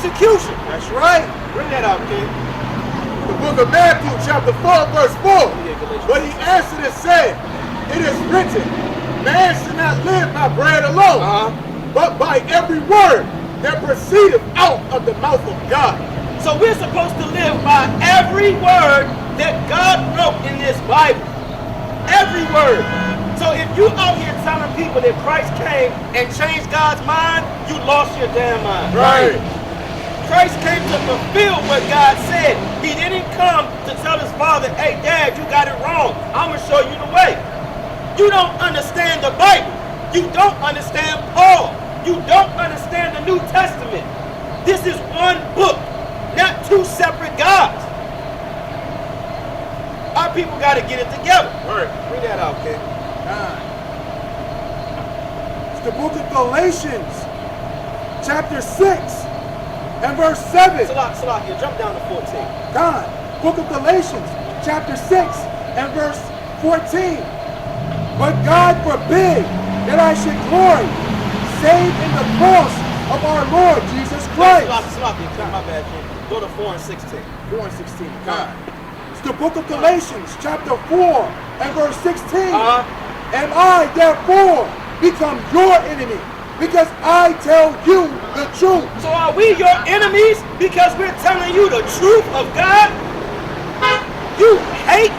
execution. That's right. Bring that out, King. The book of Matthew, chapter 4, verse 4. But he answered and said, it is written, man should not live by bread alone, but by every word that proceedeth out of the mouth of God. So we're supposed to live by every word that God wrote in this Bible. Every word. So if you out here telling people that Christ came and changed God's mind, you lost your damn mind. Right. Christ came to fulfill what God said. He didn't come to tell his father, hey, Dad, you got it wrong. I'm going to show you the way. You don't understand the Bible. You don't understand Paul. You don't understand the New Testament. This is one book, not two separate gods. Our people got to get it together. All right. Bring that out, kid. It's the book of Galatians, chapter 6 and verse 7. Salakia, jump down to 14. God, book of Galatians, chapter 6 and verse 14. But God forbid that I should glory, save in the cross of our Lord Jesus Christ. Salakia, my bad, Jim. Go to 4 and 16. 4 and 16. God. It's the book of Galatians, chapter 4 and verse 16. Am I therefore become your enemy because I tell you the truth? So are we your enemies because we're telling you the truth of God? You hate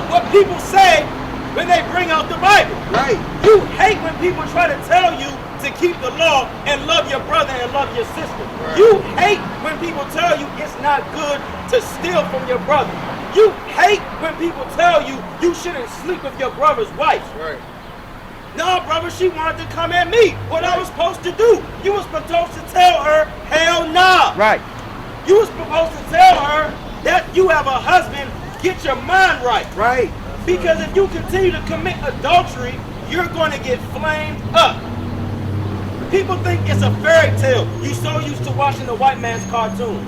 what people say when they bring out the Bible. Right. You hate when people try to tell you to keep the law and love your brother and love your sister. Right. You hate when people tell you it's not good to steal from your brother. You hate when people tell you you shouldn't sleep with your brother's wife. Right. No, brother, she wanted to come at me. What I was supposed to do? You was supposed to tell her, hell nah. Right. You was supposed to tell her that you have a husband, get your mind right. Right. Because if you continue to commit adultery, you're going to get flamed up. People think it's a fairy tale. You so used to watching the white man's cartoons.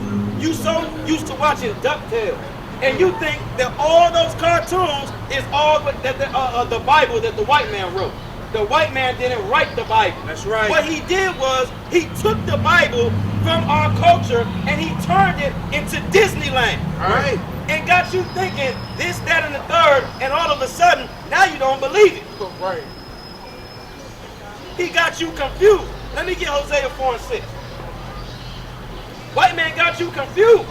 You so used to watching DuckTales. And you think that all those cartoons is all that the Bible that the white man wrote. The white man didn't write the Bible. That's right. What he did was he took the Bible from our culture and he turned it into Disneyland. Right. And got you thinking this, that, and the third, and all of a sudden, now you don't believe it. Right. He got you confused. Let me get Hosea 4 and 6. White man got you confused.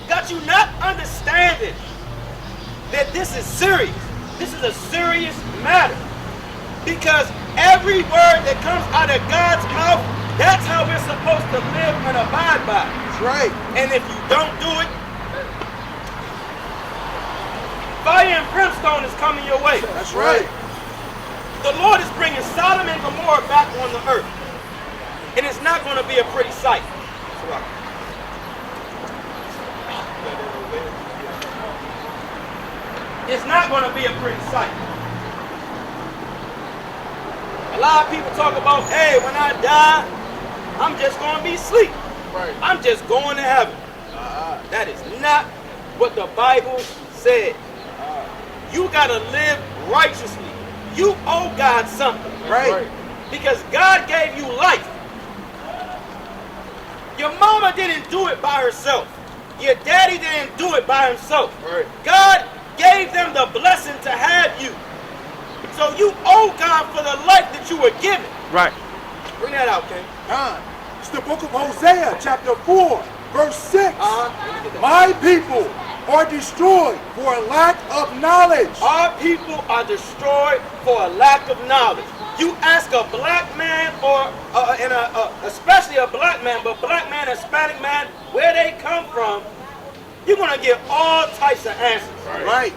Got you not understanding that this is serious. This is a serious matter. Because every word that comes out of God's mouth, that's how we're supposed to live and abide by. That's right. And if you don't do it, fire and brimstone is coming your way. That's right. The Lord is bringing Sodom and Gomorrah back on the earth. And it's not going to be a pretty sight. It's not going to be a pretty sight. A lot of people talk about, hey, when I die, I'm just going to be asleep. Right. I'm just going to heaven. That is not what the Bible said. You got to live righteously. You owe God something. Right. Because God gave you life. Your mama didn't do it by herself. Your daddy didn't do it by himself. Right. God gave them the blessing to have you. So you owe God for the life that you were given. Right. Bring that out, King. It's the book of Hosea, chapter 4, verse 6. My people are destroyed for a lack of knowledge. Our people are destroyed for a lack of knowledge. You ask a black man, or especially a black man, but black man, Hispanic man, where they come from, you're gonna get all types of answers. Right.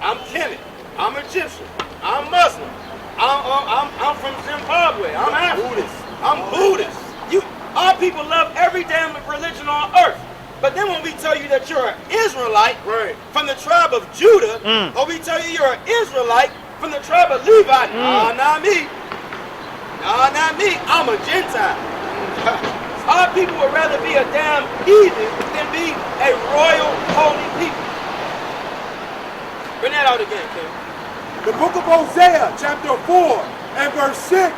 I'm Kemet. I'm Egyptian. I'm Muslim. I'm from Zimbabwe. I'm African. I'm Buddhist. Our people love every damn religion on earth. But then when we tell you that you're an Israelite from the tribe of Judah, or we tell you you're an Israelite from the tribe of Levi, nah, not me. Nah, not me. I'm a Gentile. Our people would rather be a damn heathen than be a royal, holy people. Bring that out again, King. The book of Hosea, chapter 4 and verse 6.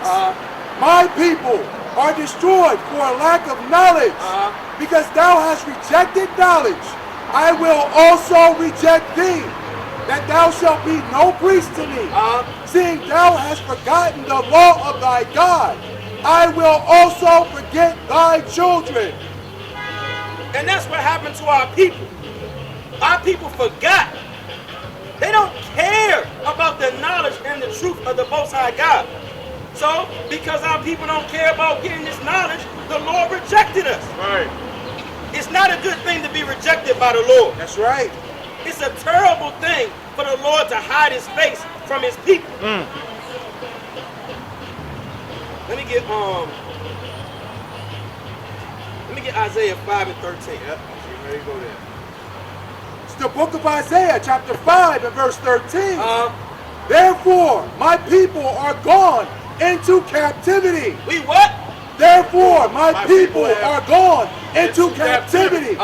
My people are destroyed for a lack of knowledge. Because thou hast rejected knowledge, I will also reject thee, that thou shalt be no priest to me. Seeing thou hast forgotten the law of thy God, I will also forget thy children. And that's what happened to our people. Our people forgot. They don't care about the knowledge and the truth of the Most High God. So, because our people don't care about getting this knowledge, the Lord rejected us. Right. It's not a good thing to be rejected by the Lord. That's right. It's a terrible thing for the Lord to hide his face from his people. Let me get Isaiah 5 and 13. Yep. There you go there. It's the book of Isaiah, chapter 5 and verse 13. Therefore, my people are gone into captivity. We what? Therefore, my people are gone into captivity.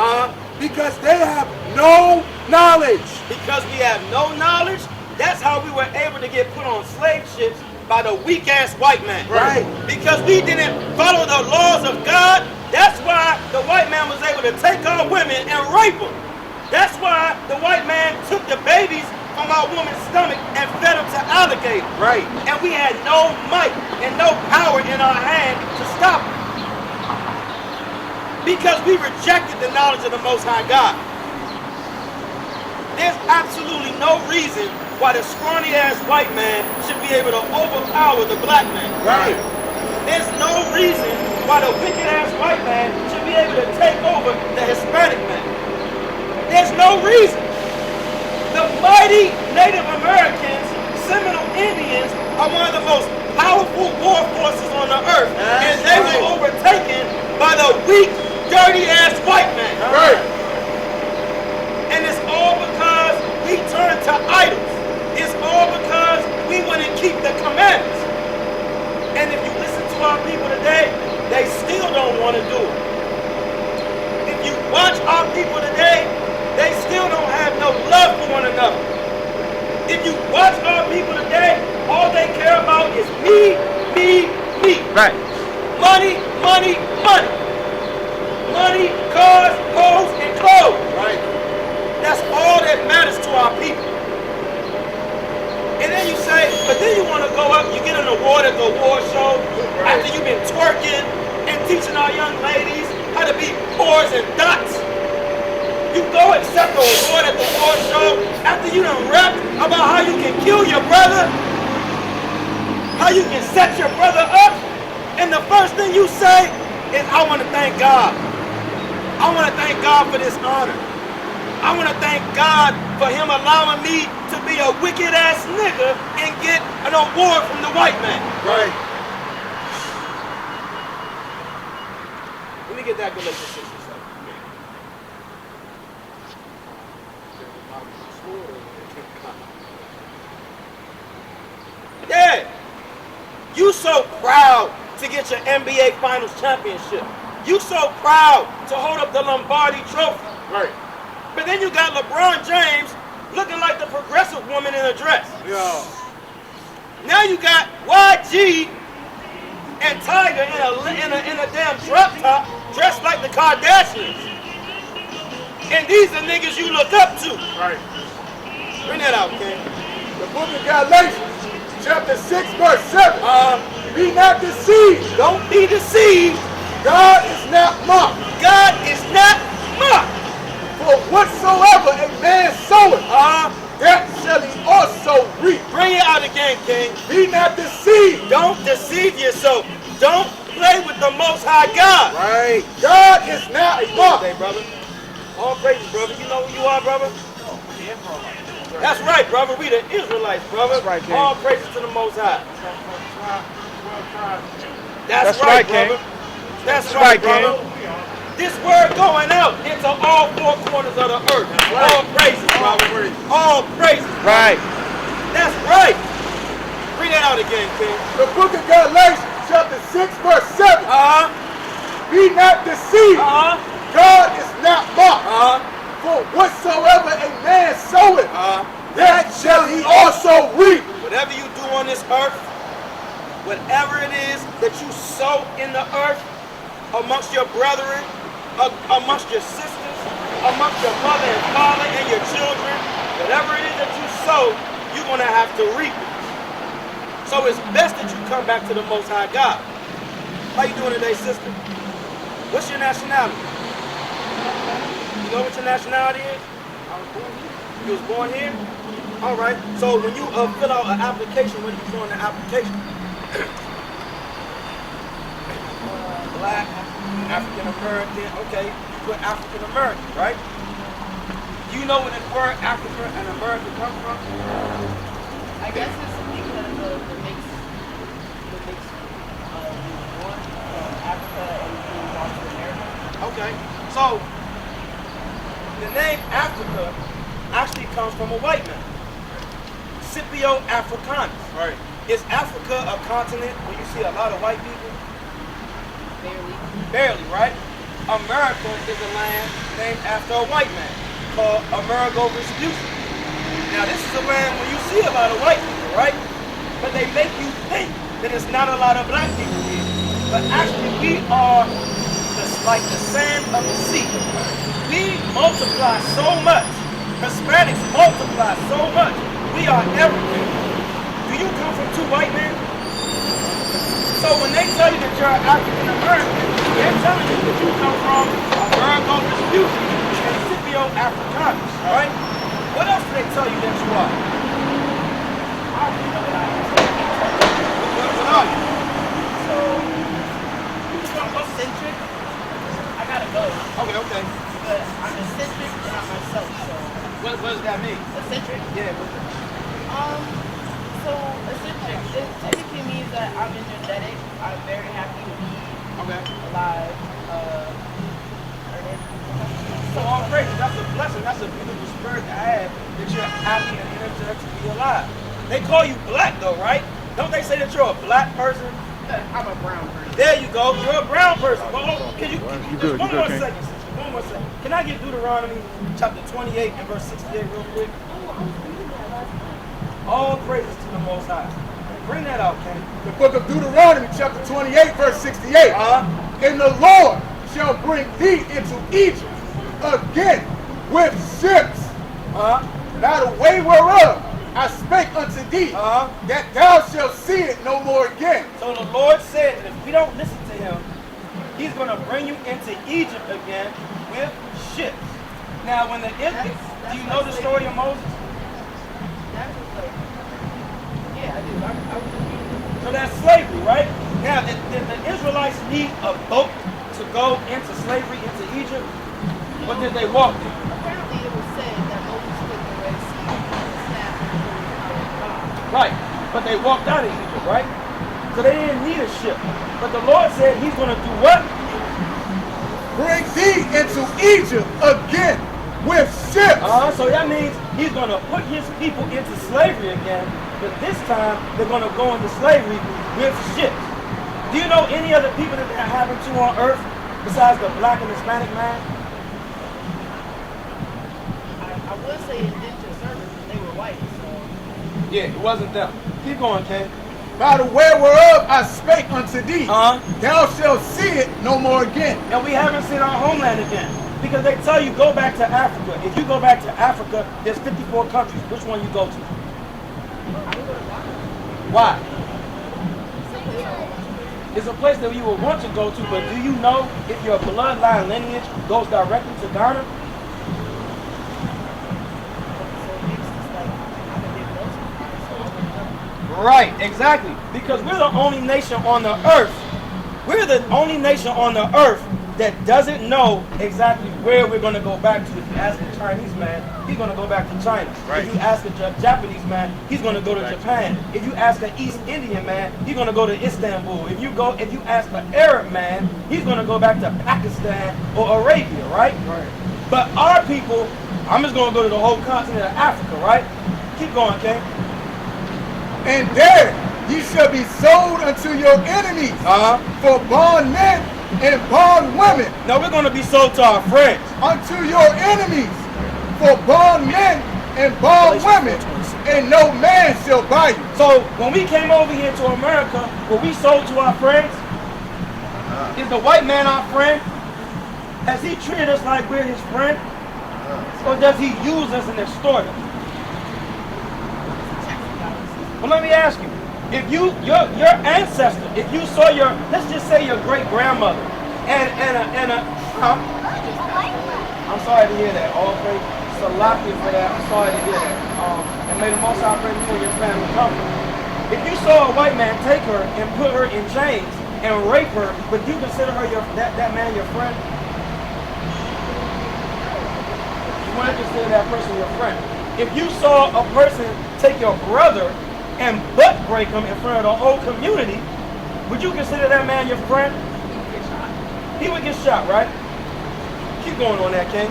Because they have no knowledge. Because we have no knowledge, that's how we were able to get put on slave ships by the weak-ass white man. Right. Because we didn't follow the laws of God, that's why the white man was able to take our women and rape them. That's why the white man took the babies from our woman's stomach and fed them to alligators. Right. And we had no might and no power in our hand to stop it. Because we rejected the knowledge of the Most High God. There's absolutely no reason why the scrawny-ass white man should be able to overpower the black man. Right. There's no reason why the wicked-ass white man should be able to take over the Hispanic man. There's no reason. The mighty Native Americans, Seminole Indians, are one of the most powerful war forces on the earth. And they were overtaken by the weak, dirty-ass white man. Right. And it's all because we turned to idols. It's all because we wouldn't keep the commandments. And if you listen to our people today, they still don't want to do it. If you watch our people today, they still don't have no love for one another. If you watch our people today, all they care about is me, me, me. Right. Money, money, money. Money, cars, hoes, and clothes. Right. That's all that matters to our people. And then you say, but then you want to go up, you get an award at the award show, after you've been twerking and teaching our young ladies how to be whores and dots. You go accept the award at the award show after you done rap about how you can kill your brother, how you can set your brother up, and the first thing you say is, I want to thank God. I want to thank God for this honor. I want to thank God for him allowing me to be a wicked-ass nigga and get an award from the white man. Right. Let me get that Galatians 6 and 7. Yeah. You so proud to get your NBA Finals championship. You so proud to hold up the Lombardi trophy. Right. But then you got LeBron James looking like the progressive woman in a dress. Yeah. Now you got YG and Tiger in a damn drop top dressed like the Kardashians. And these are niggas you look up to. Right. Bring that out, King. The book of Galatians, chapter 6, verse 7. Be not deceived. Don't be deceived. God is not mocked. God is not mocked. For whatsoever a man soweth, that shall he also reap. Bring it out again, King. Be not deceived. Don't deceive yourself. Don't play with the Most High God. Right. God is not mocked. Hey, brother. All praises, brother. You know who you are, brother? That's right, brother. We the Israelites, brother. That's right, King. All praises to the Most High. That's right, right, King. brother. That's right, brother. This word going out into all four corners of the earth. Right. All praises, brother. All praises. Right. That's right. Bring that out again, King. The book of Galatians, chapter 6, verse 7. Be not deceived. God is not mocked. For whatsoever a man soweth, that shall he also reap. Whatever you do on this earth, whatever it is that you sow in the earth amongst your brethren, amongst your sisters, amongst your mother and father and your children, whatever it is that you sow, you're going to have to reap it. So it's best that you come back to the Most High God. How you doing today, sister? What's your nationality? You know what your nationality is? I was born here. You was born here? All right. So when you fill out an application, what do you do on the application? Black, African American. Okay, you put African American, right? Do you know where the word African and American comes from? I guess it's because of the mix born from Africa and moved on to America. Okay, so the name Africa actually comes from a white man, Scipio Africanus. Right. Is Africa a continent where you see a lot of white people? Barely. Barely, right? America is a land named after a white man called Amerigo Vespucci. Now this is a land where you see a lot of white people, right? But they make you think that it's not a lot of black people here. But actually we are like the sand of the sea. We multiply so much. Hispanics multiply so much. We are everything. Do you come from two white men? So when they tell you that you're African American, they're telling you that you come from Amerigo Vespucci and Scipio Africanus, right? What else do they tell you that you are? I don't even know what I am. What are you? So, I'm eccentric. I gotta go. Okay. But I'm eccentric and I'm myself, so. What does that mean? Eccentric? Yeah. So eccentric, it typically means that I'm energetic. I'm very happy to be alive. So all praise, that's a blessing. That's a beautiful spirit to have, that you're happy and energetic to be alive. They call you black though, right? Don't they say that you're a black person? I'm a brown person. There you go. You're a brown person. Well, can you good, one you more good, second, sister. One more second. Can I get Deuteronomy chapter 28 and verse 68 real quick? All praises to the Most High. Bring that out, Ken. The book of Deuteronomy, chapter 28, verse 68. And the Lord shall bring thee into Egypt again with ships, by the way whereof I spake unto thee, that thou shalt see it no more again. So the Lord said that if we don't listen to him, he's going to bring you into Egypt again with ships. Now, when the Israelites, do you know the story of Moses? Yeah, I do. So that's slavery, right? Now, did the Israelites need a boat to go into slavery into Egypt? Or did they walk there? Apparently it was said that Moses took the Red Sea and snapped the power of God. Right, but they walked out of Egypt, right? So they didn't need a ship. But the Lord said he's going to do what? Bring thee into Egypt again with ships. So that means he's going to put his people into slavery again, but this time they're going to go into slavery with ships. Do you know any other people that that happened to on earth besides the black and Hispanic man? I would say indentured servants, but they were white, so. Yeah, it wasn't them. Keep going, Ken. By the way whereof I spake unto thee, Uh-huh. thou shalt see it no more again. And we haven't seen our homeland again. Because they tell you go back to Africa. If you go back to Africa, there's 54 countries. Which one you go to? Why? It's a place that you would want to go to, but do you know if your bloodline lineage goes directly to Ghana? Right, exactly. Because we're the only nation on the earth. We're the only nation on the earth that doesn't know exactly where we're going to go back to. If you ask a Chinese man, he's going to go back to China. Right. If you ask a Japanese man, he's going to go to Japan. If you ask an East Indian man, he's going to go to Istanbul. If you ask an Arab man, he's going to go back to Pakistan or Arabia, right? Right. But our people, I'm just going to go to the whole continent of Africa, right? Keep going, King. And there ye shall be sold unto your enemies for bondmen and bondwomen. Now we're going to be sold to our friends. Unto your enemies for bondmen and bondwomen. and no man shall buy you. So when we came over here to America, were we sold to our friends? Is the white man our friend? Has he treated us like we're his friend? Or does he use us and extort us? Well, let me ask you. If your ancestor, if you saw your, let's just say your great grandmother, I'm sorry to hear that. All praise Salakia for that. I'm sorry to hear that. And may the Most High pray for your family comfort. If you saw a white man take her and put her in chains and rape her, would you consider her that man your friend? You want to consider that person your friend. If you saw a person take your brother and butt break him in front of the whole community, would you consider that man your friend? He would get shot, right? Keep going on that, King.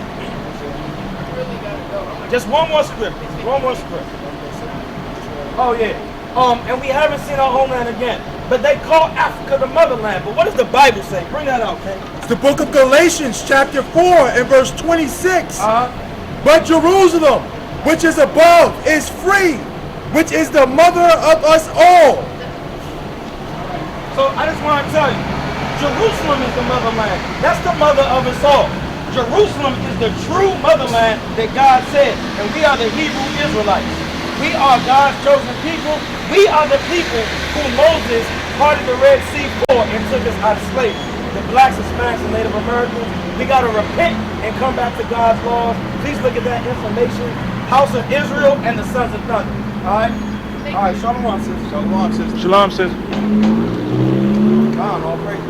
Just one more script. One more script. Oh yeah. And we haven't seen our homeland again. But they call Africa the motherland. But what does the Bible say? Bring that out, King. It's the book of Galatians, chapter 4, and verse 26. But Jerusalem, which is above, is free, which is the mother of us all. So I just want to tell you, Jerusalem is the motherland. That's the mother of us all. Jerusalem is the true motherland that God said, and we are the Hebrew Israelites. We are God's chosen people. We are the people who Moses parted the Red Sea for and took us out of slavery. The blacks, Hispanics, and Native Americans. We got to repent and come back to God's laws. Please look at that information. House of Israel and the Sons of Thunder. All right? All right, shalom, sister. Shalom, sister. Shalom, sister. God, all praise.